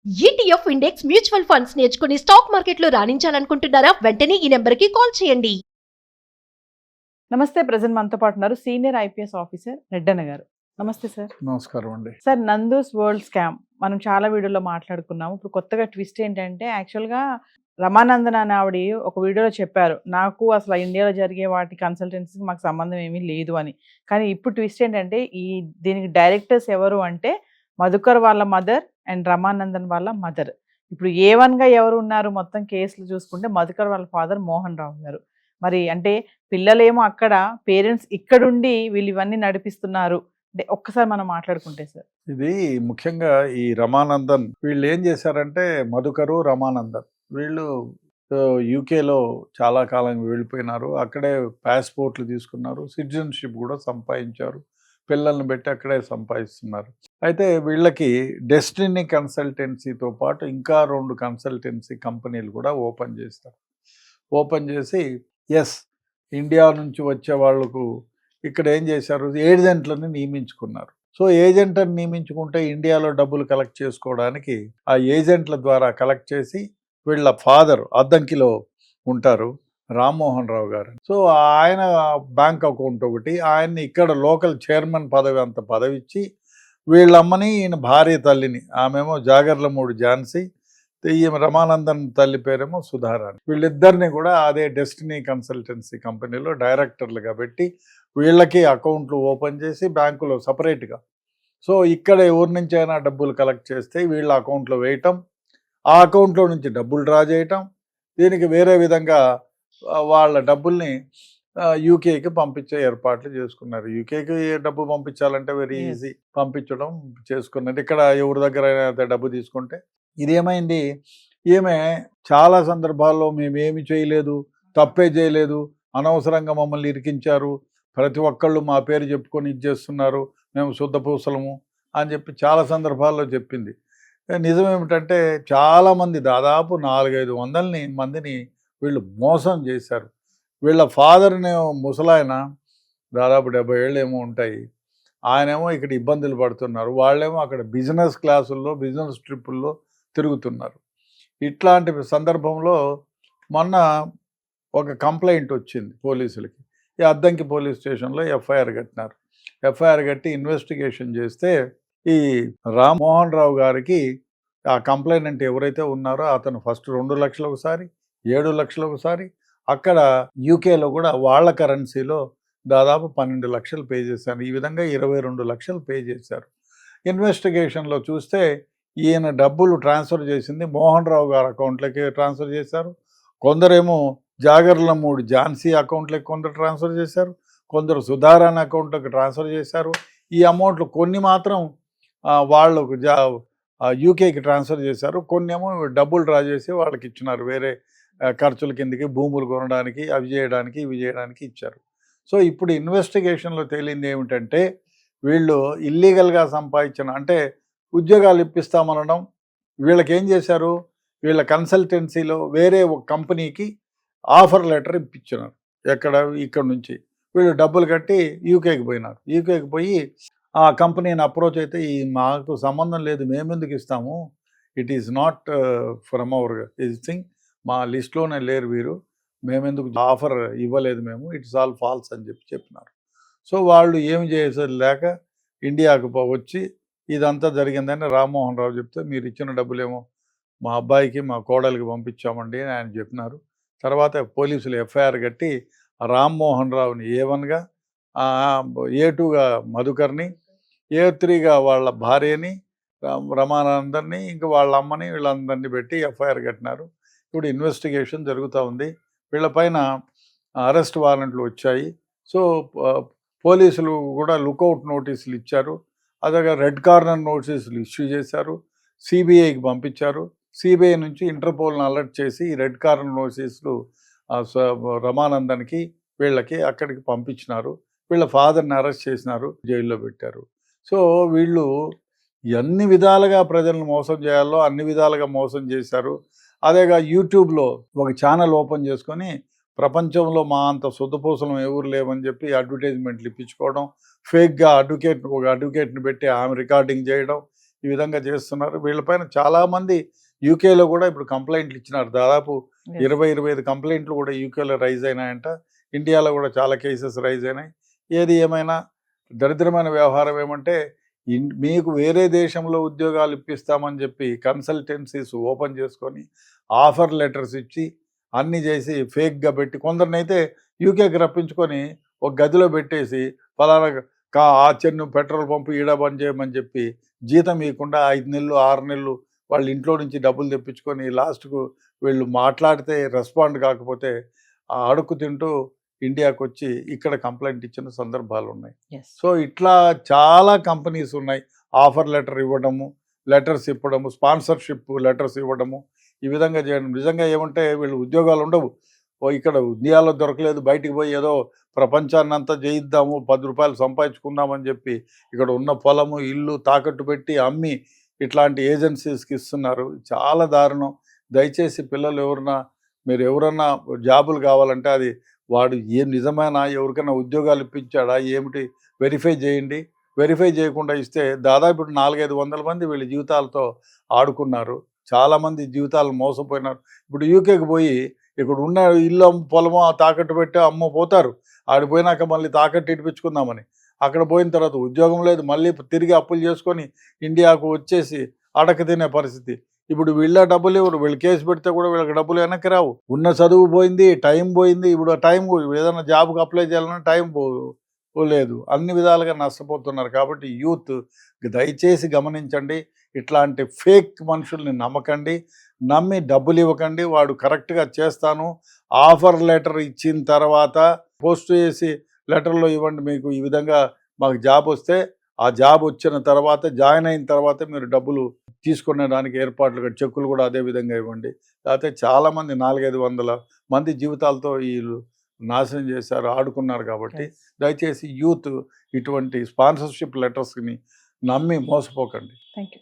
ETF index mutual funds నేర్చుకుని stock మార్కెట్లో రాణించాలనుకుంటున్నారా? వెంటనే ఈ నెంబర్కి కాల్ చేయండి. నమస్తే. ప్రెజెంట్ మనతో పాటు ఉన్నారు సీనియర్ ఐపీఎస్ ఆఫీసర్ రెడ్డన్న గారు. నమస్తే సార్. నమస్కారం అండి. సార్, నందూస్ వరల్డ్ స్కామ్ మనం చాలా వీడియోలో మాట్లాడుకున్నాము. ఇప్పుడు కొత్తగా ట్విస్ట్ ఏంటంటే, యాక్చువల్గా రమానందన్ అనే ఆవిడ ఒక వీడియోలో చెప్పారు, నాకు అసలు ఇండియాలో జరిగే వాటి కన్సల్టెన్సీకి మాకు సంబంధం ఏమీ లేదు అని. కానీ ఇప్పుడు ట్విస్ట్ ఏంటంటే, దీనికి డైరెక్టర్స్ ఎవరు అంటే మధుకర్ వాళ్ళ మదర్ అండ్ రమానందన్ వాళ్ళ మదర్. ఇప్పుడు A1గా ఎవరు ఉన్నారు మొత్తం కేసులు చూసుకుంటే మధుకర్ వాళ్ళ ఫాదర్ మోహన్ రావు గారు. మరి అంటే పిల్లలేమో అక్కడ, పేరెంట్స్ ఇక్కడుండి వీళ్ళు ఇవన్నీ నడిపిస్తున్నారు అంటే ఒక్కసారి మనం మాట్లాడుకుంటే సార్. ఇది ముఖ్యంగా ఈ రమానందన్ వీళ్ళు ఏం చేశారంటే, మధుకరు రమానందన్ వీళ్ళు యూకేలో చాలా కాలం వెళ్ళిపోయినారు. అక్కడే పాస్పోర్ట్లు తీసుకున్నారు, సిటిజన్షిప్ కూడా సంపాదించారు, పిల్లల్ని పెట్టి అక్కడే సంపాదిస్తున్నారు. అయితే వీళ్ళకి డెస్టినీ కన్సల్టెన్సీతో పాటు ఇంకా 2 కన్సల్టెన్సీ కంపెనీలు కూడా ఓపెన్ చేస్తారు. ఓపెన్ చేసి ఇండియా నుంచి వచ్చే వాళ్ళకు ఇక్కడ ఏం చేశారు, ఏజెంట్లను నియమించుకున్నారు. సో ఏజెంట్లను నియమించుకుంటే ఇండియాలో డబ్బులు కలెక్ట్ చేసుకోవడానికి ఆ ఏజెంట్ల ద్వారా కలెక్ట్ చేసి, వీళ్ళ ఫాదర్ అద్దంకిలో ఉంటారు రామ్మోహన్ రావు గారు. సో ఆయన బ్యాంక్ అకౌంట్ ఒకటి, ఆయన్ని ఇక్కడ లోకల్ చైర్మన్ పదవి అంత పదవి ఇచ్చి, వీళ్ళమ్మని ఈయన భార్య తల్లిని, ఆమెమో జాగర్లమూడి ఝాన్సీ, ఈ రమానందన్ తల్లి పేరేమో సుధారాణి, వీళ్ళిద్దరిని కూడా అదే డెస్టినీ కన్సల్టెన్సీ కంపెనీలో డైరెక్టర్లుగా పెట్టి వీళ్ళకి అకౌంట్లు ఓపెన్ చేసి బ్యాంకులో సపరేట్గా, సో ఇక్కడ ఎవరి నుంచి అయినా డబ్బులు కలెక్ట్ చేస్తే వీళ్ళ అకౌంట్లో వేయటం, ఆ అకౌంట్లో నుంచి డబ్బులు డ్రా చేయటం, దీనికి వేరే విధంగా వాళ్ళ డబ్బుల్ని యూకేకి పంపించే ఏర్పాట్లు చేసుకున్నారు. యూకేకి డబ్బు పంపించాలంటే వెరీ ఈజీ, పంపించడం చేసుకున్నారు. ఇక్కడ ఎవరి దగ్గర అయితే డబ్బు తీసుకుంటే, ఇదేమైంది, ఈమె చాలా సందర్భాల్లో మేమేమి చేయలేదు, తప్పే చేయలేదు, అనవసరంగా మమ్మల్ని ఇరికించారు, ప్రతి ఒక్కళ్ళు మా పేరు చెప్పుకొని ఇచ్చేస్తున్నారు, మేము శుద్ధపూసలము అని చెప్పి చాలా సందర్భాల్లో చెప్పింది. నిజమేమిటంటే చాలామంది, దాదాపు 400-500 మందిని వీళ్ళు మోసం చేశారు. వీళ్ళ ఫాదర్ని ముసలాయన, దాదాపు 70 ఏళ్ళు ఏమో ఉంటాయి, ఆయనేమో ఇక్కడ ఇబ్బందులు పడుతున్నారు, వాళ్ళేమో అక్కడ బిజినెస్ క్లాసుల్లో బిజినెస్ ట్రిప్పుల్లో తిరుగుతున్నారు. ఇట్లాంటి సందర్భంలో మొన్న ఒక కంప్లైంట్ వచ్చింది పోలీసులకి. ఈ అద్దంకి పోలీస్ స్టేషన్లో ఎఫ్ఐఆర్ కట్టినారు. ఎఫ్ఐఆర్ కట్టి ఇన్వెస్టిగేషన్ చేస్తే, ఈ రామ్మోహన్ రావు గారికి ఆ కంప్లైంట్ ఎవరైతే ఉన్నారో అతను ఫస్ట్ 2 లక్షలు ఒకసారి, 7 లక్షలు ఒకసారి, అక్కడ యూకేలో కూడా వాళ్ళ కరెన్సీలో దాదాపు 12 లక్షలు పే చేశారు. ఈ విధంగా 22 లక్షలు పే చేశారు. ఇన్వెస్టిగేషన్లో చూస్తే ఈయన డబ్బులు ట్రాన్స్ఫర్ చేసింది మోహన్ రావు గారి అకౌంట్లకి ట్రాన్స్ఫర్ చేశారు, కొందరేమో జాగర్లమూడి ఝాన్సీ అకౌంట్లకి కొందరు ట్రాన్స్ఫర్ చేశారు, కొందరు సుధారాణి అకౌంట్లకు ట్రాన్స్ఫర్ చేశారు. ఈ అమౌంట్లు కొన్ని మాత్రం వాళ్ళకు యూకేకి ట్రాన్స్ఫర్ చేశారు, కొన్ని ఏమో డబ్బులు డ్రా చేసి వాళ్ళకి ఇచ్చినారు, వేరే ఖర్చుల కిందకి, భూములు కొనడానికి, అవి చేయడానికి ఇవి చేయడానికి ఇచ్చారు. సో ఇప్పుడు ఇన్వెస్టిగేషన్లో తేలింది ఏమిటంటే, వీళ్ళు ఇల్లీగల్గా సంపాదించిన, అంటే ఉద్యోగాలు ఇప్పిస్తామనడం, వీళ్ళకి ఏం చేశారు, వీళ్ళ కన్సల్టెన్సీలో వేరే ఒక కంపెనీకి ఆఫర్ లెటర్ ఇప్పించినారు. ఇక్కడ నుంచి వీళ్ళు డబ్బులు కట్టి యూకేకి పోయినారు. యూకేకి పోయి ఆ కంపెనీని అప్రోచ్ అయితే, ఈ మాకు సంబంధం లేదు, మేమెందుకు ఇస్తాము, it is not from our thing, మా లిస్ట్లోనే లేరు వీరు, మేమెందుకు ఆఫర్ ఇవ్వలేదు మేము, ఇట్స్ ఆల్ ఫాల్స్ అని చెప్పినారు. సో వాళ్ళు ఏమి చేసేది లేక ఇండియాకు వచ్చి ఇదంతా జరిగిందని రామ్మోహన్ రావు చెప్తే, మీరు ఇచ్చిన డబ్బులేమో మా అబ్బాయికి మా కోడలికి పంపించామండి అని ఆయన చెప్పినారు. తర్వాత పోలీసులు ఎఫ్ఐఆర్ కట్టి రామ్మోహన్ రావుని A1గా, A2గా మధుకర్ని, A3గా వాళ్ళ భార్యని రమానందన్ని, ఇంకా వాళ్ళ అమ్మని, వీళ్ళందరినీ పెట్టి ఎఫ్ఐఆర్ కట్టినారు. ఇప్పుడు ఇన్వెస్టిగేషన్ జరుగుతూ ఉంది. వీళ్ళపైన అరెస్ట్ వారెంట్లు వచ్చాయి. సో పోలీసులు కూడా లుకౌట్ నోటీసులు ఇచ్చారు, అదే రెడ్ కార్నర్ నోటీసులు ఇష్యూ చేశారు, సిబిఐకి పంపించారు. సిబిఐ నుంచి ఇంటర్పోల్ని అలర్ట్ చేసి ఈ రెడ్ కార్నర్ నోటీసులు రమానందన్కి వీళ్ళకి అక్కడికి పంపించినారు. వీళ్ళ ఫాదర్ని అరెస్ట్ చేసినారు, జైల్లో పెట్టారు. సో వీళ్ళు ఎన్ని విధాలుగా ప్రజలను మోసం చేయాలో అన్ని విధాలుగా మోసం చేశారు. అదేగా యూట్యూబ్లో ఒక ఛానల్ ఓపెన్ చేసుకొని ప్రపంచంలో మా అంత శుద్ధపూసలం ఎవరు లేవని చెప్పి అడ్వర్టైజ్మెంట్లు ఇప్పించుకోవడం, ఫేక్గా ఒక అడ్వకేట్ని పెట్టి ఆమె రికార్డింగ్ చేయడం, ఈ విధంగా చేస్తున్నారు. వీళ్ళపైన చాలామంది యూకేలో కూడా ఇప్పుడు కంప్లైంట్లు ఇచ్చినారు. దాదాపు 20-25 కంప్లైంట్లు కూడా యూకేలో రైజ్ అయినాయంట. ఇండియాలో కూడా చాలా కేసెస్ రైజ్ అయినాయి. ఏది ఏమైనా దరిద్రమైన వ్యవహారం ఏమంటే మీకు వేరే దేశంలో ఉద్యోగాలు ఇప్పిస్తామని చెప్పి కన్సల్టెన్సీస్ ఓపెన్ చేసుకొని ఆఫర్ లెటర్స్ ఇచ్చి అన్నీ చేసి ఫేక్గా పెట్టి కొందరినైతే యూకేకి రప్పించుకొని ఒక గదిలో పెట్టేసి ఫలానా చెన్ను పెట్రోల్ పంపు ఈడ బంద్ చేయమని చెప్పి జీతం ఇవ్వకుండా 5 నెలలు 6 నెలలు వాళ్ళ ఇంట్లో నుంచి డబ్బులు తెప్పించుకొని లాస్ట్కు వీళ్ళు మాట్లాడితే రెస్పాండ్ కాకపోతే అడుక్కు తింటూ ఇండియాకు వచ్చి ఇక్కడ కంప్లైంట్ ఇచ్చిన సందర్భాలు ఉన్నాయి. సో ఇట్లా చాలా కంపెనీస్ ఉన్నాయి. ఆఫర్ లెటర్ ఇవ్వడము, లెటర్స్ ఇవ్వడము, స్పాన్సర్షిప్ లెటర్స్ ఇవ్వడము, ఈ విధంగా చేయడం. నిజంగా ఏమంటే వీళ్ళు ఉద్యోగాలు ఉండవు. ఇక్కడ ఇండియాలో దొరకలేదు, బయటికి పోయి ఏదో ప్రపంచాన్ని అంతా జయిద్దాము, 10 రూపాయలు సంపాదించుకుందామని చెప్పి ఇక్కడ ఉన్న పొలము ఇల్లు తాకట్టు పెట్టి అమ్మి ఇట్లాంటి ఏజెన్సీస్కి ఇస్తున్నారు. చాలా దారుణం. దయచేసి పిల్లలు మీరు ఎవరన్నా జాబులు కావాలంటే అది వాడు ఏం నిజమైనా ఎవరికైనా ఉద్యోగాలు ఇప్పించాడా ఏమిటి వెరిఫై చేయండి. వెరిఫై చేయకుండా ఇస్తే దాదాపు ఇప్పుడు 400-500 మంది వీళ్ళ జీవితాలతో ఆడుకున్నారు. చాలామంది జీవితాలు మోసపోయినారు. ఇప్పుడు యూకేకి పోయి ఇక్కడ ఉన్న ఇల్లు పొలము తాకట్టు పెట్టి పోతారు. ఆడిపోయినాక మళ్ళీ తాకట్టు ఇడిపించుకుందామని అక్కడ పోయిన తర్వాత ఉద్యోగం లేదు, మళ్ళీ తిరిగి అప్పులు చేసుకొని ఇండియాకు వచ్చేసి అడక తినే పరిస్థితి. ఇప్పుడు వీళ్ళ డబ్బులు ఎవరు, వీళ్ళు కేసు పెడితే కూడా వీళ్ళకి డబ్బులు వెనక్కి రావు. ఉన్న చదువు పోయింది, టైం పోయింది. ఇప్పుడు టైం ఏదైనా జాబ్కి అప్లై చేయాలన్నా టైం లేదు. అన్ని విధాలుగా నష్టపోతున్నారు. కాబట్టి యూత్ దయచేసి గమనించండి. ఇట్లాంటి ఫేక్ మనుషుల్ని నమ్మకండి, నమ్మి డబ్బులు ఇవ్వకండి. వాడు కరెక్ట్గా చేస్తాను ఆఫర్ లెటర్ ఇచ్చిన తర్వాత పోస్ట్ చేసి లెటర్లో ఇవ్వండి, మీకు ఈ విధంగా మాకు జాబ్ వస్తే ఆ జాబ్ వచ్చిన తర్వాత జాయిన్ అయిన తర్వాత మీరు డబ్బులు తీసుకునేదానికి ఏర్పాట్లు చెక్కులు కూడా అదే విధంగా ఇవ్వండి. లేకపోతే చాలామంది 400-500 మంది జీవితాలతో వీళ్ళు నాశనం చేశారు, ఆడుకున్నారు. కాబట్టి దయచేసి యూత్ ఇటువంటి స్పాన్సర్షిప్ లెటర్స్ని నమ్మి మోసపోకండి. Thank you.